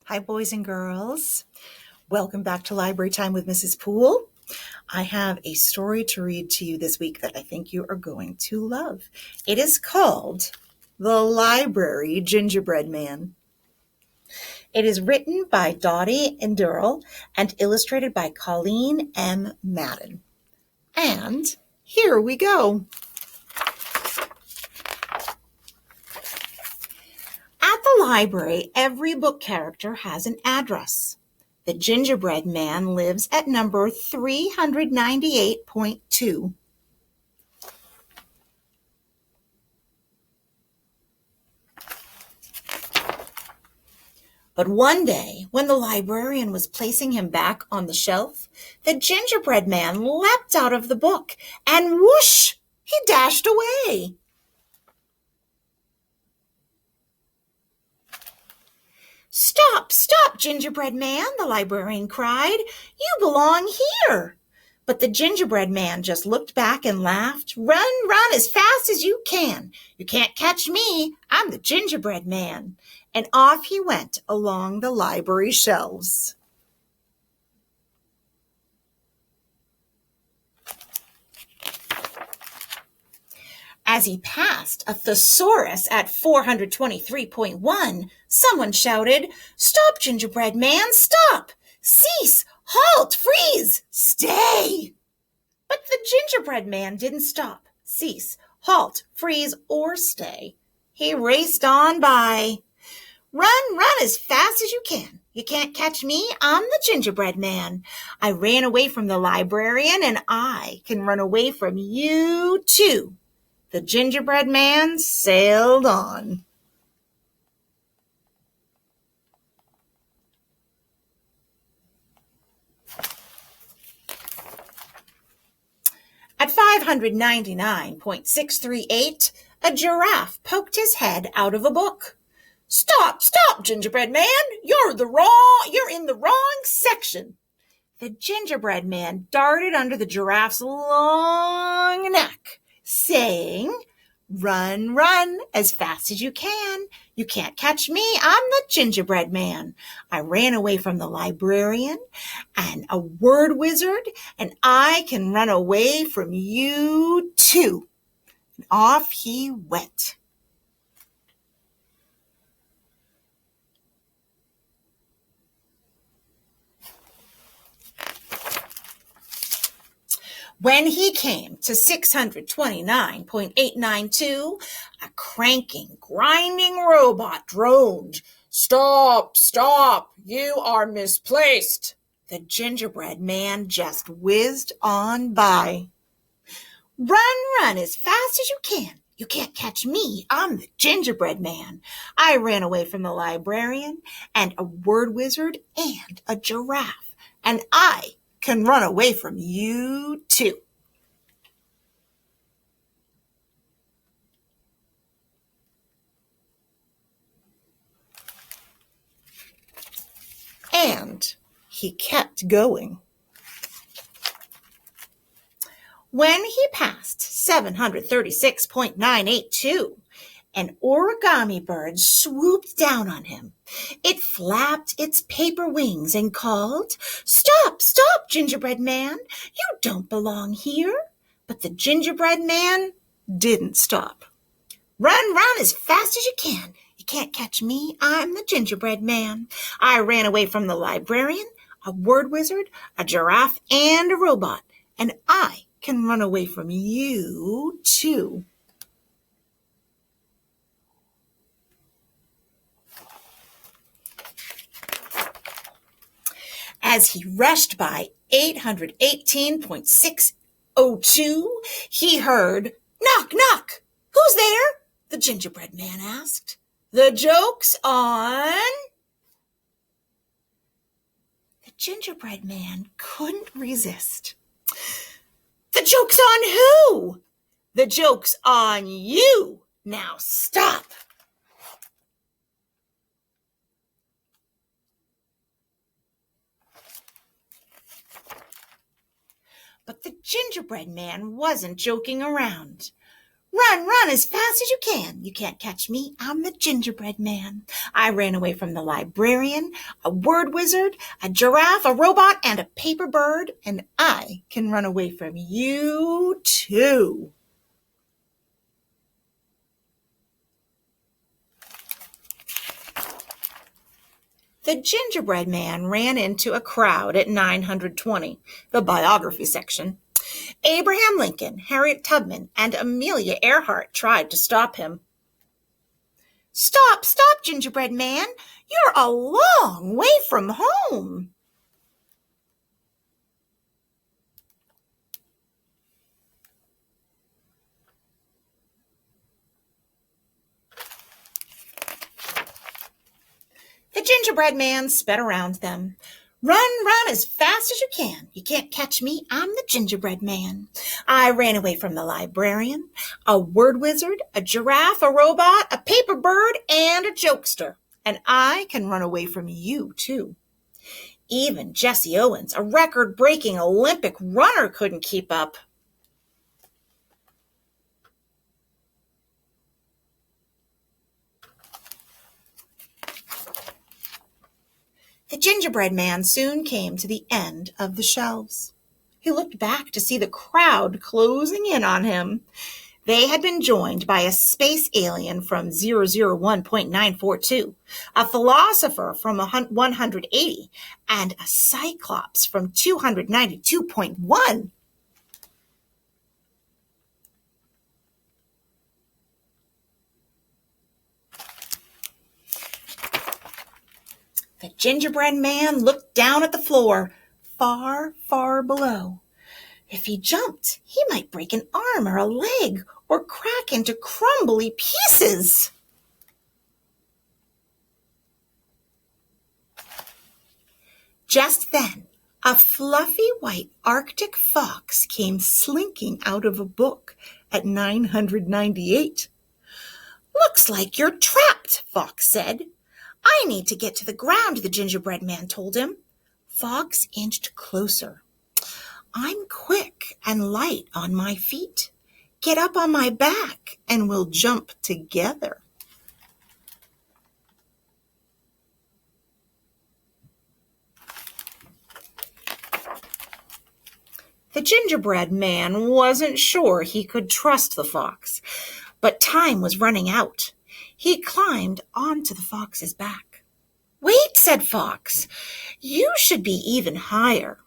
Hi, boys and girls. Welcome back to Library Time with Mrs. Poole. I have a story to read to you this week that I think you are going to love. It is called The Library Gingerbread Man. It is written by Dotti Enderle and illustrated by Colleen M. Madden. And here we go. At the library, every book character has an address. The Gingerbread Man lives at number 398.2. But one day, when the librarian was placing him back on the shelf, the Gingerbread Man leapt out of the book, and whoosh, he dashed away. "Stop, stop, Gingerbread Man," the librarian cried. "You belong here." But the Gingerbread Man just looked back and laughed. "Run, run as fast as you can. You can't catch me. I'm the Gingerbread Man." And off he went along the library shelves. As he passed a thesaurus at 423.1, someone shouted, "Stop, Gingerbread Man, stop! Cease! Halt! Freeze! Stay!" But the Gingerbread Man didn't stop, cease, halt, freeze, or stay. He raced on by. "Run, run as fast as you can. You can't catch me. I'm the Gingerbread Man. I ran away from the librarian, and I can run away from you too." The Gingerbread Man sailed on. At 599.638, a giraffe poked his head out of a book. "Stop, stop, Gingerbread Man! You're in the wrong section." The Gingerbread Man darted under the giraffe's long neck, saying, "Run, run as fast as you can. You can't catch me. I'm the Gingerbread Man. I ran away from the librarian and a word wizard, and I can run away from you too." And off he went. When he came to 629.892, a cranking, grinding robot droned, "Stop, stop, you are misplaced." The Gingerbread Man just whizzed on by. "Run, run as fast as you can. You can't catch me. I'm the Gingerbread Man. I ran away from the librarian and a word wizard and a giraffe, and I can run away from you too." And he kept going. When he passed 736.982, an origami bird swooped down on him. It flapped its paper wings and called, "Stop, stop, Gingerbread Man. You don't belong here." But the Gingerbread Man didn't stop. "Run, run as fast as you can. You can't catch me. I'm the Gingerbread Man. I ran away from the librarian, a word wizard, a giraffe, and a robot, and I can run away from you too." As he rushed by 818.602, he heard, "Knock, knock. Who's there?" the Gingerbread Man asked. "The joke's on." The Gingerbread Man couldn't resist. "The joke's on who?" "The joke's on you. Now stop." But the Gingerbread Man wasn't joking around. Run, run as fast as you can. You can't catch me. I'm the gingerbread man. I ran away from the librarian, a word wizard, a giraffe, a robot, and a paper bird, and I can run away from you too. The gingerbread man ran into a crowd at 920, the biography section. Abraham Lincoln, Harriet Tubman, and Amelia Earhart tried to stop him. Stop, stop, gingerbread man. You're a long way from home. The gingerbread man sped around them. Run, run as fast as you can. You can't catch me. I'm the gingerbread man. I ran away from the librarian, a word wizard, a giraffe, a robot, a paper bird, and a jokester. And I can run away from you too. Even Jesse Owens, a record-breaking Olympic runner, couldn't keep up. The gingerbread man soon came to the end of the shelves. He looked back to see the crowd closing in on him. They had been joined by a space alien from 001.942, a philosopher from 180, and a cyclops from 292.1. The gingerbread man looked down at the floor, far, far below. If he jumped, he might break an arm or a leg or crack into crumbly pieces. Just then, a fluffy white Arctic fox came slinking out of a book at 998. Looks like you're trapped, Fox said. I need to get to the ground, the gingerbread man told him. Fox inched closer. I'm quick and light on my feet. Get up on my back and we'll jump together. The gingerbread man wasn't sure he could trust the fox, but time was running out. He climbed onto the fox's back. Wait, said Fox. You should be even higher.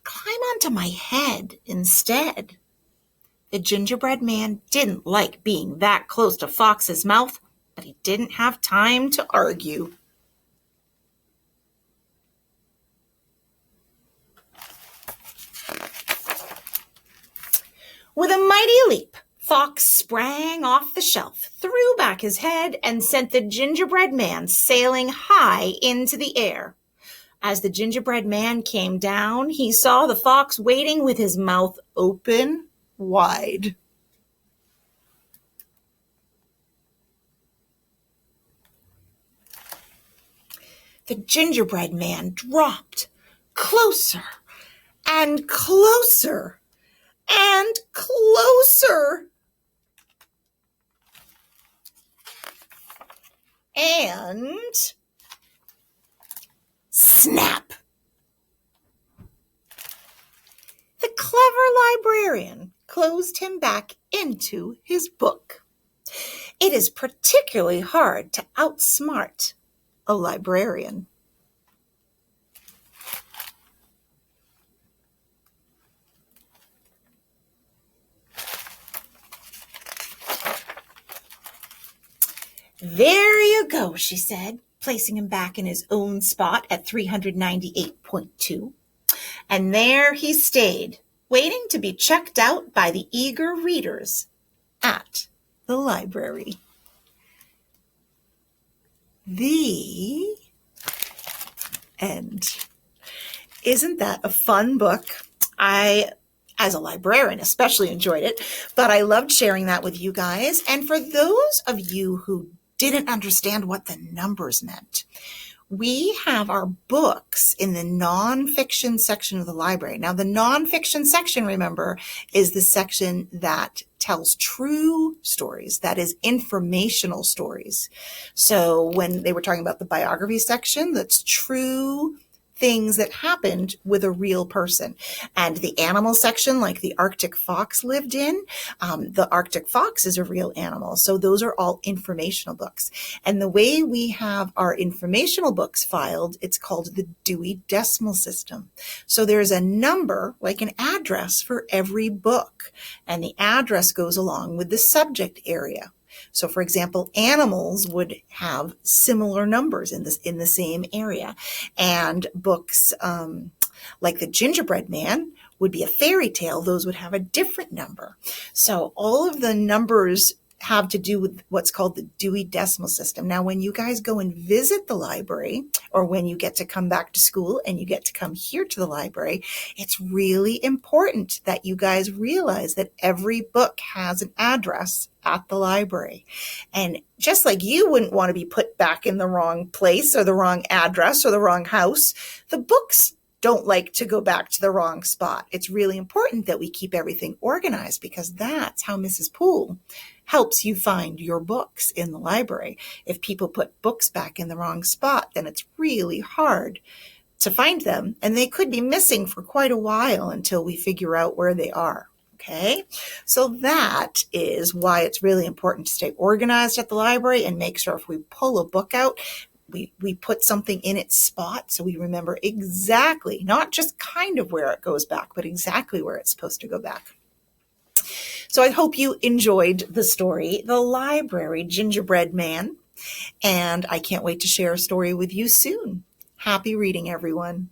Climb onto my head instead. The gingerbread man didn't like being that close to Fox's mouth, but he didn't have time to argue. With a mighty leap, Fox sprang off the shelf, threw back his head, and sent the gingerbread man sailing high into the air. As the gingerbread man came down, he saw the fox waiting with his mouth open wide. The gingerbread man dropped closer and closer and closer. And snap! The clever librarian closed him back into his book. It is particularly hard to outsmart a librarian. There you go, she said, placing him back in his own spot at 398.2. And there he stayed, waiting to be checked out by the eager readers at the library. The end. Isn't that a fun book? I, as a librarian, especially enjoyed it, but I loved sharing that with you guys. And for those of you who didn't understand what the numbers meant, we have our books in the nonfiction section of the library. Now, the nonfiction section, remember, is the section that tells true stories. That is informational stories. So when they were talking about the biography section, that's true things that happened with a real person. And the animal section, like the Arctic fox lived in, the Arctic fox is a real animal. So those are all informational books. And the way we have our informational books filed, it's called the Dewey Decimal System. So there's a number, like an address, for every book. And the address goes along with the subject area. So, for example, animals would have similar numbers in the same area. And books like the Gingerbread Man would be a fairy tale. Those would have a different number. So all of the numbers have to do with what's called the Dewey Decimal System. Now, when you guys go and visit the library, or when you get to come back to school and you get to come here to the library, it's really important that you guys realize that every book has an address at the library. And just like you wouldn't want to be put back in the wrong place or the wrong address or the wrong house, the books don't like to go back to the wrong spot. It's really important that we keep everything organized, because that's how Mrs. Poole helps you find your books in the library. If people put books back in the wrong spot, then it's really hard to find them, and they could be missing for quite a while until we figure out where they are. Okay, so that is why it's really important to stay organized at the library and make sure if we pull a book out, we put something in its spot so we remember exactly, not just kind of where it goes back, but exactly where it's supposed to go back. So I hope you enjoyed the story, The Library Gingerbread Man, and I can't wait to share a story with you soon. Happy reading, everyone.